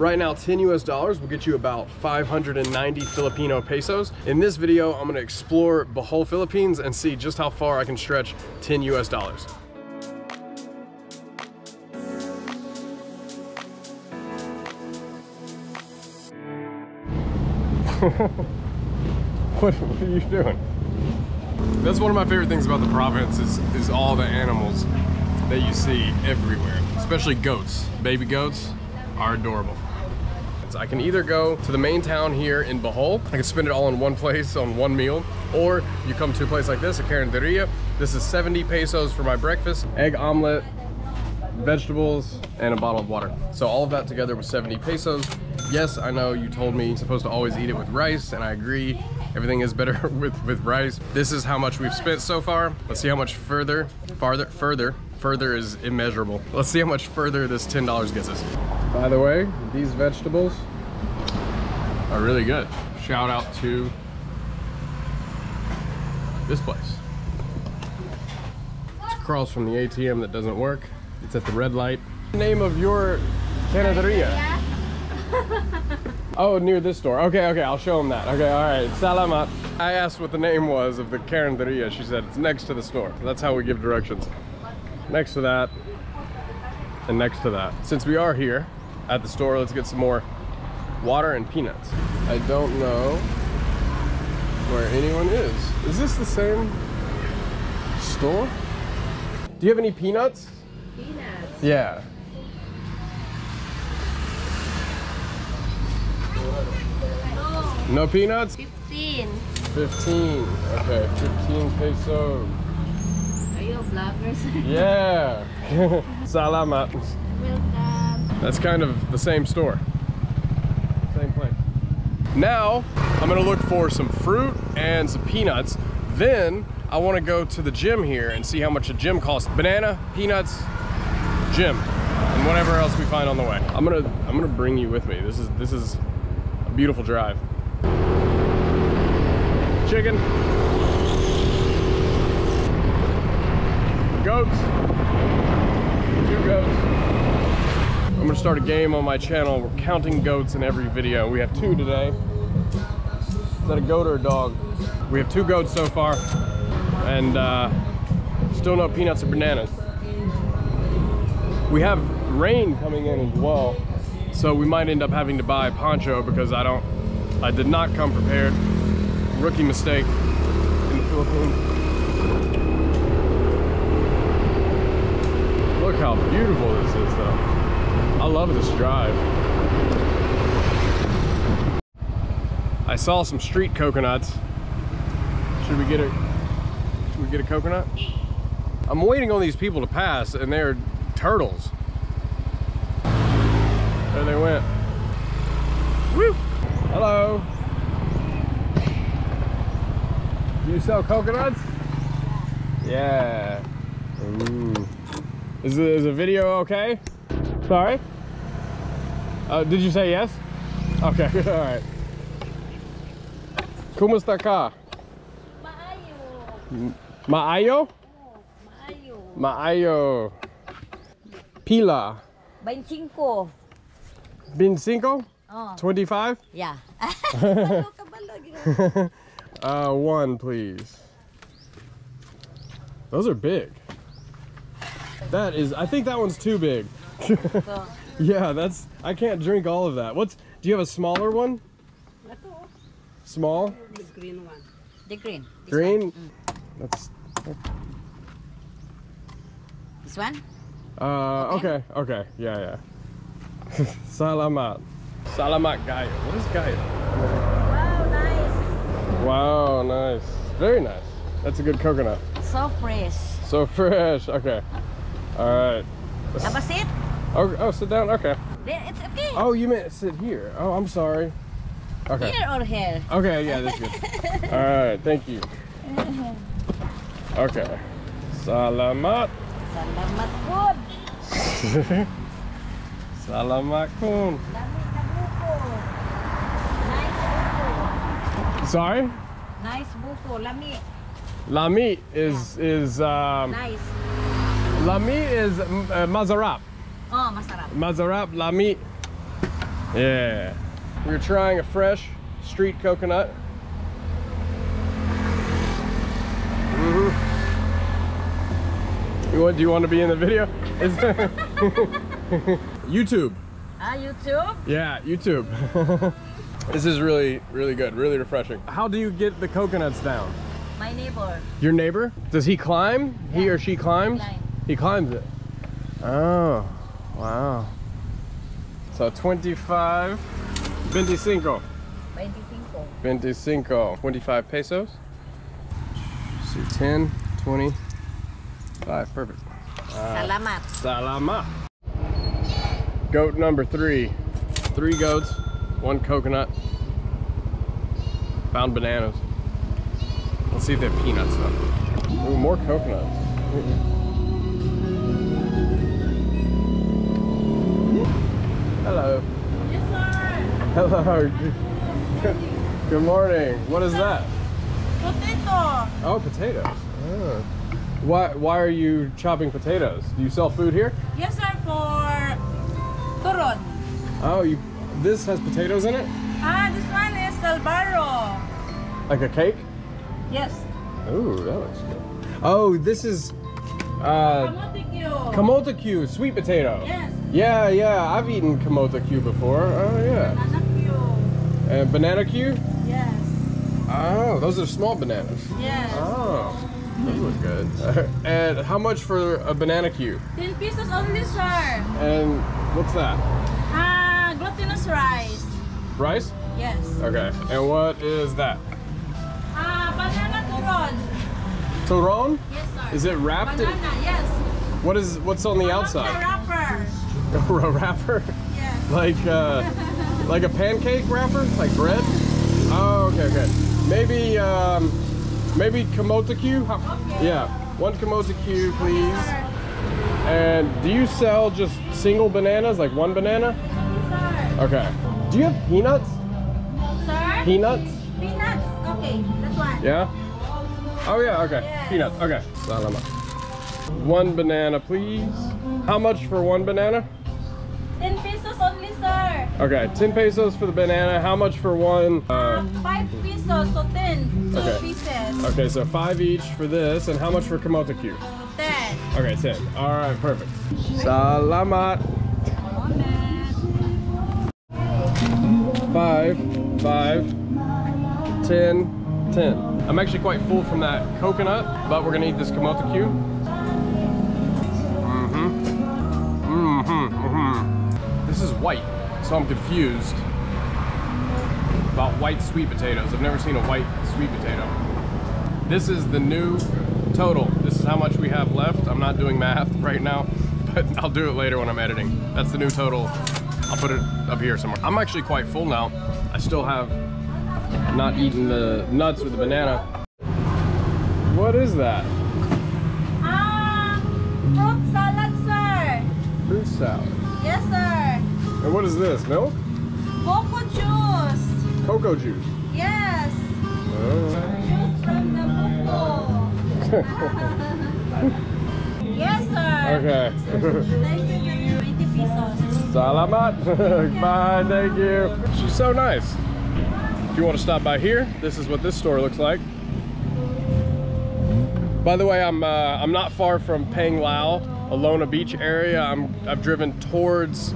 Right now, 10 US dollars will get you about 590 Filipino pesos. In this video, I'm gonna explore Bohol, Philippines and see just how far I can stretch 10 US dollars. What are you doing? That's one of my favorite things about the province is all the animals that you see everywhere, especially goats. Baby goats are adorable. So I can either go to the main town here in Bohol, I can spend it all in one place on one meal, or you come to a place like this, a carinderia. This is 70 pesos for my breakfast, egg omelet, vegetables, and a bottle of water. So all of that together was 70 pesos. Yes, I know you told me I'm supposed to always eat it with rice, and I agree. Everything is better with rice. This is how much we've spent so far. Let's see how much further is immeasurable. Let's see how much further this $10 gets us. By the way, these vegetables are really good. Shout out to this place. It's across from the ATM that doesn't work. It's at the red light. Name of your canaderia? Oh, near this store. Okay, I'll show them that. Okay, all right. Salamat. I asked what the name was of the carinderia. She said it's next to the store. That's how we give directions. Next to that, and next to that. Since we are here at the store, let's get some more water and peanuts. I don't know where anyone is. Is this the same store? Do you have any peanuts? Peanuts? Yeah. No peanuts? 15. 15. Okay, 15 pesos. Are you a vlogger? Yeah. Salamat. Welcome. That's kind of the same store. Same place. Now, I'm gonna look for some fruit and some peanuts. Then, I wanna go to the gym here and see how much a gym costs. Banana, peanuts, gym, and whatever else we find on the way. I'm gonna bring you with me. This is a beautiful drive. Chicken, goats, 2 goats. I'm gonna start a game on my channel. We're counting goats in every video. We have 2 today. Is that a goat or a dog? We have 2 goats so far, and still no peanuts or bananas. We have rain coming in as well, so we might end up having to buy a poncho because I did not come prepared. Rookie mistake in the Philippines. Look how beautiful this is though. I love this drive. I saw some street coconuts. Should we get a coconut? I'm waiting on these people to pass and they're turtles. There they went. Woo! Hello. Do you sell coconuts? Yeah. Ooh. Is the video okay? Sorry? Did you say yes? Okay, all right. Kumusta ka? Maayo. Maayo? Maayo. Maayo. Pila. 25. 25? Oh. 25? Yeah. 1 please. Those are big. That is, I think that one's too big. Yeah, I can't drink all of that. Do you have a smaller one? Small? The green one. The green. Green? This one? Okay. Yeah. Salamat. Salamat Gayo. What is Gayo? Wow, nice. Wow, nice. Very nice. That's a good coconut. So fresh. So fresh. Okay. All right. Have a seat? Oh, sit down. Okay. It's okay. Oh, you meant sit here. Oh, I'm sorry. Okay. Here or here? Okay, yeah, that's good. All right, thank you. Okay. Salamat. Salamat po. Salamat kun. Sorry? Nice buko. Lami. Lami is Nice. Lami is mazarap. Oh, masarap. Mazarap, lami. Yeah. We're trying a fresh street coconut. Do you want to be in the video? YouTube. YouTube? Yeah, YouTube. This is really, really good, really refreshing. How do you get the coconuts down? My neighbor. Your neighbor? Does he climb? Yeah. He or she climbs? He climbs it. Oh, wow. So 25, 25. 25 pesos. So 10, 20, 5, perfect. Salamat. Salamat. Goat number 3. 3 goats, 1 coconut. Found bananas. Let's see if they have peanuts though. Ooh, more coconuts. Hello. Yes, sir. Hello. Good morning. What is that? Potato. Oh, potatoes. Oh. Why are you chopping potatoes? Do you sell food here? Yes, sir, for turon. Oh, this has potatoes in it? This one is salbaro. Like a cake? Yes. Ooh, that looks good. Oh, this is Kamote kamote Q, sweet potato. Yes. Yeah, I've eaten kamote Q before. Oh yeah. Banana Q. And banana Q? Yes. Oh, those are small bananas. Yes. Oh, those look good. And how much for a banana Q? 10 pesos only, sir. And what's that? Glutinous rice. Rice? Yes. Okay. And what is that? Banana turon. Turon? Yes, sir. Is it wrapped Banana, yes. what's on the outside? Wrapper. A wrapper? Yes. Like a pancake wrapper? Like bread? Oh, okay. Maybe kamote Q? Okay. Yeah. 1 kamote Q, please. Yes, sir. And do you sell just single bananas, like 1 banana? Yes, sir. Okay. Do you have peanuts? Sir? Peanuts? Peanuts. Okay, that's one. Yeah? Oh yeah, okay. Yes. Peanuts, okay. Salamat. 1 banana, please. How much for 1 banana? 10 pesos only, sir. Okay, 10 pesos for the banana. How much for 1? 5 pesos, so 10. 2 Okay. pieces. Okay, so 5 each for this. And how much for kamote Q? 10. Okay, 10. All right, perfect. Salamat. 5, 10, 10. I'm actually quite full from that coconut, but we're gonna eat this kamote Q. This is white, so I'm confused about white sweet potatoes. I've never seen a white sweet potato. This is the new total. This is how much we have left. I'm not doing math right now, but I'll do it later when I'm editing. That's the new total. I'll put it up here somewhere. I'm actually quite full now. I still have not eaten the nuts with the banana. What is that? Fruit salad, sir. Fruit salad. Yes, sir. And what is this? Milk? Cocoa juice. Cocoa juice. Yes. Oh. Juice from the cocoa. Yes, sir. Okay. Thank you. 20 pesos. Salamat. Bye, thank you. She's so nice. If you want to stop by here, this is what this store looks like. By the way, I'm not far from Pang Lao, Alona Beach area. I've driven towards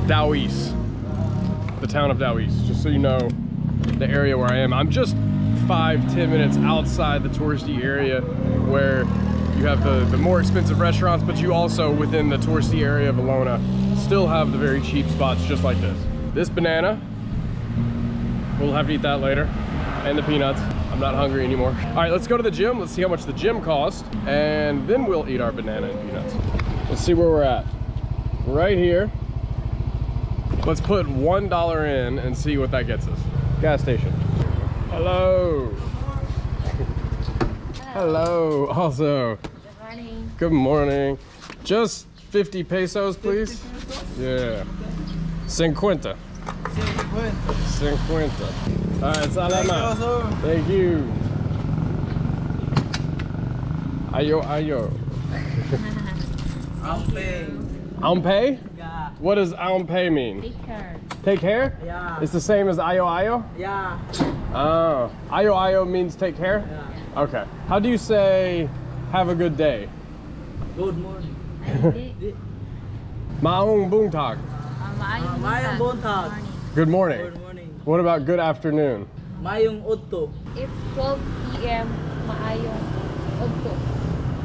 Taois, the town of Taois, just so you know the area where I am. I'm just 5-10 minutes outside the touristy area where you have the more expensive restaurants, but you also, within the touristy area of Alona, still have the very cheap spots just like this. This banana, we'll have to eat that later, and the peanuts. I'm not hungry anymore. All right, let's go to the gym. Let's see how much the gym costs, and then we'll eat our banana and peanuts. Let's see where we're at. Right here. Let's put $1 in and see what that gets us. Gas station. Hello. Hello, also. Good morning. Good morning. Just 50 pesos, please. 50 pesos? Yeah. 50. 50. All right, salamat. Thank you. Ayo, ayo. Ampe. Ampe? Yeah. What does ampe mean? Big card. Take care? Yeah. It's the same as ayo ayo? Yeah. Oh. Ayo ayo means take care? Yeah. Okay. How do you say have a good day? Good morning. Maong buntag. Mayong buntag. Good morning. Good morning. What about good afternoon? Mayong udto. If 12 p.m. maayong udto.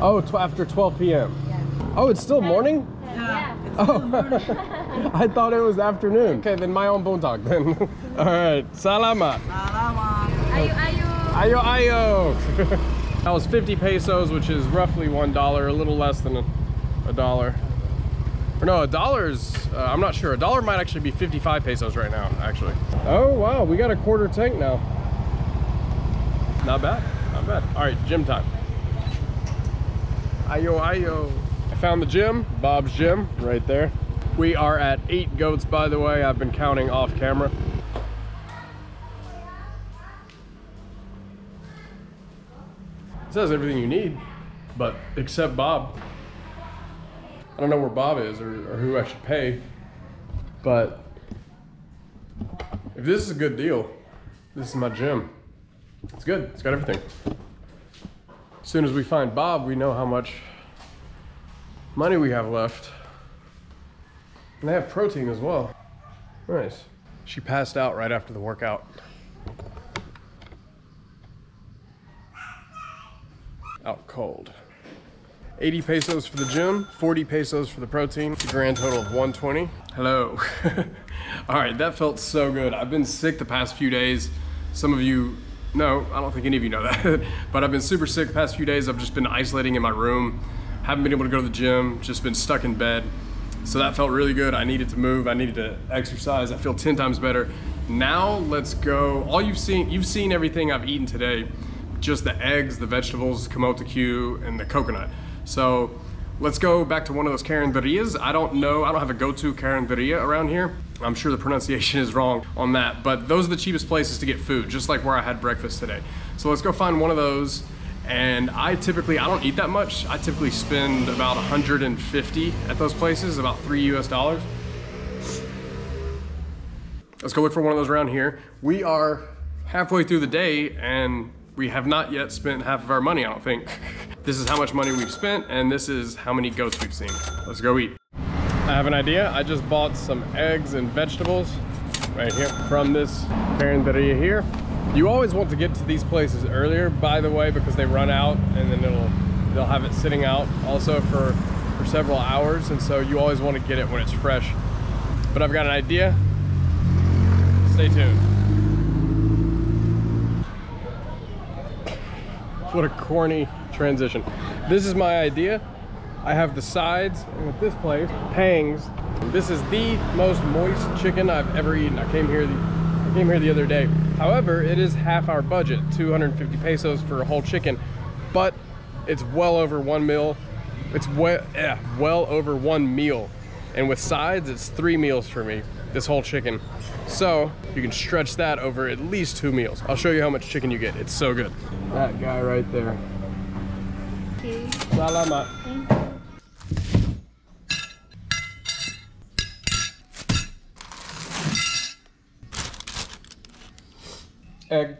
Oh, after 12 p.m. Yeah. Oh, it's still morning? Yeah. Oh, I thought it was afternoon. Okay, then my own buntag then. All right, salamat. Salamat. Ayo ayo. Ayo ayo. That was 50 pesos, which is roughly $1, a little less than a dollar. Or no, $1's, I'm not sure. $1 might actually be 55 pesos right now, actually. Oh, wow, we got a quarter tank now. Not bad, not bad. All right, gym time. Ayo, ayo. I found the gym, Bob's gym, right there. We are at 8 goats, by the way. I've been counting off camera. It says everything you need, but except Bob. I don't know where Bob is or who I should pay, but if this is a good deal, this is my gym. It's good, it's got everything. As soon as we find Bob, we know how much money we have left. And they have protein as well. Nice. She passed out right after the workout. Out cold. 80 pesos for the gym, 40 pesos for the protein, a grand total of 120. Hello. All right, that felt so good. I've been sick the past few days. Some of you, no, I don't think any of you know that, but I've been super sick the past few days. I've just been isolating in my room, haven't been able to go to the gym, just been stuck in bed. So that felt really good. I needed to move, I needed to exercise. I feel 10 times better. Now let's go. All you've seen everything I've eaten today, just the eggs, the vegetables, kamote Q, and the coconut. So let's go back to one of those carinderias. I don't have a go-to carinderia around here. I'm sure the pronunciation is wrong on that, but those are the cheapest places to get food, just like where I had breakfast today. So let's go find one of those. And I don't eat that much. I typically spend about 150 at those places, about $3 US. Let's go look for one of those around here. We are halfway through the day and we have not yet spent half of our money, I don't think. This is how much money we've spent and this is how many goats we've seen. Let's go eat. I have an idea. I just bought some eggs and vegetables right here from this carinderia here. You always want to get to these places earlier, by the way, because they run out and then they'll have it sitting out also for several hours. And so you always want to get it when it's fresh. But I've got an idea. Stay tuned. What a corny transition. This is my idea. I have the sides, and with this place, pangs. This is the most moist chicken I've ever eaten. I came here the other day. However, it is half our budget, 250 pesos for a whole chicken, but it's well over 1 meal. It's well over 1 meal. And with sides, it's 3 meals for me, this whole chicken. So you can stretch that over at least 2 meals. I'll show you how much chicken you get. It's so good. That guy right there. Okay. Salamat. Thank you. Egg,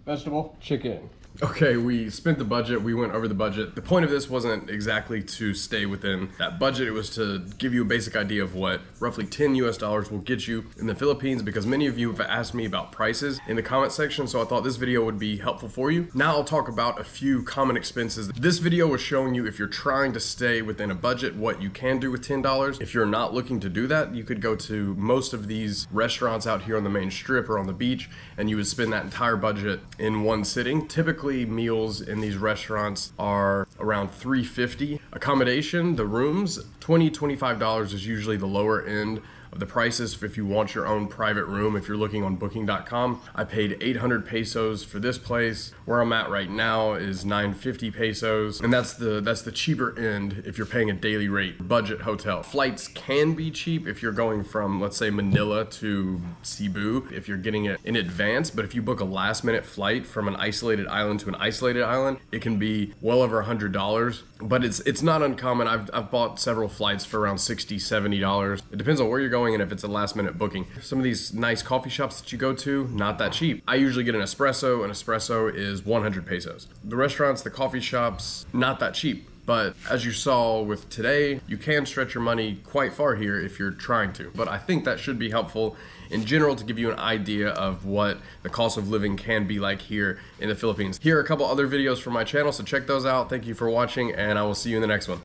vegetable, chicken. Okay, we spent the budget, we went over the budget. The point of this wasn't exactly to stay within that budget, it was to give you a basic idea of what roughly $10 US will get you in the Philippines, because many of you have asked me about prices in the comment section, so I thought this video would be helpful for you. Now I'll talk about a few common expenses. This video was showing you if you're trying to stay within a budget, what you can do with $10. If you're not looking to do that, you could go to most of these restaurants out here on the main strip or on the beach, and you would spend that entire budget in one sitting. Typically, meals in these restaurants are around $3.50. Accommodation, the rooms, $20–$25 is usually the lower end of the prices if you want your own private room. If you're looking on booking.com, I paid 800 pesos for this place. Where I'm at right now is 950 pesos, and that's the cheaper end if you're paying a daily rate budget hotel. Flights can be cheap if you're going from, let's say, Manila to Cebu, if you're getting it in advance, but if you book a last minute flight from an isolated island to an isolated island, it can be well over $100, but it's not uncommon. I've bought several flights for around $60–$70. It depends on where you're going going and if it's a last minute booking. Some of these nice coffee shops that you go to, not that cheap. I usually get an espresso. An espresso is 100 pesos. The restaurants, the coffee shops, not that cheap. But as you saw with today, you can stretch your money quite far here if you're trying to. But I think that should be helpful in general to give you an idea of what the cost of living can be like here in the Philippines. Here are a couple other videos from my channel, so check those out. Thank you for watching, and I will see you in the next one.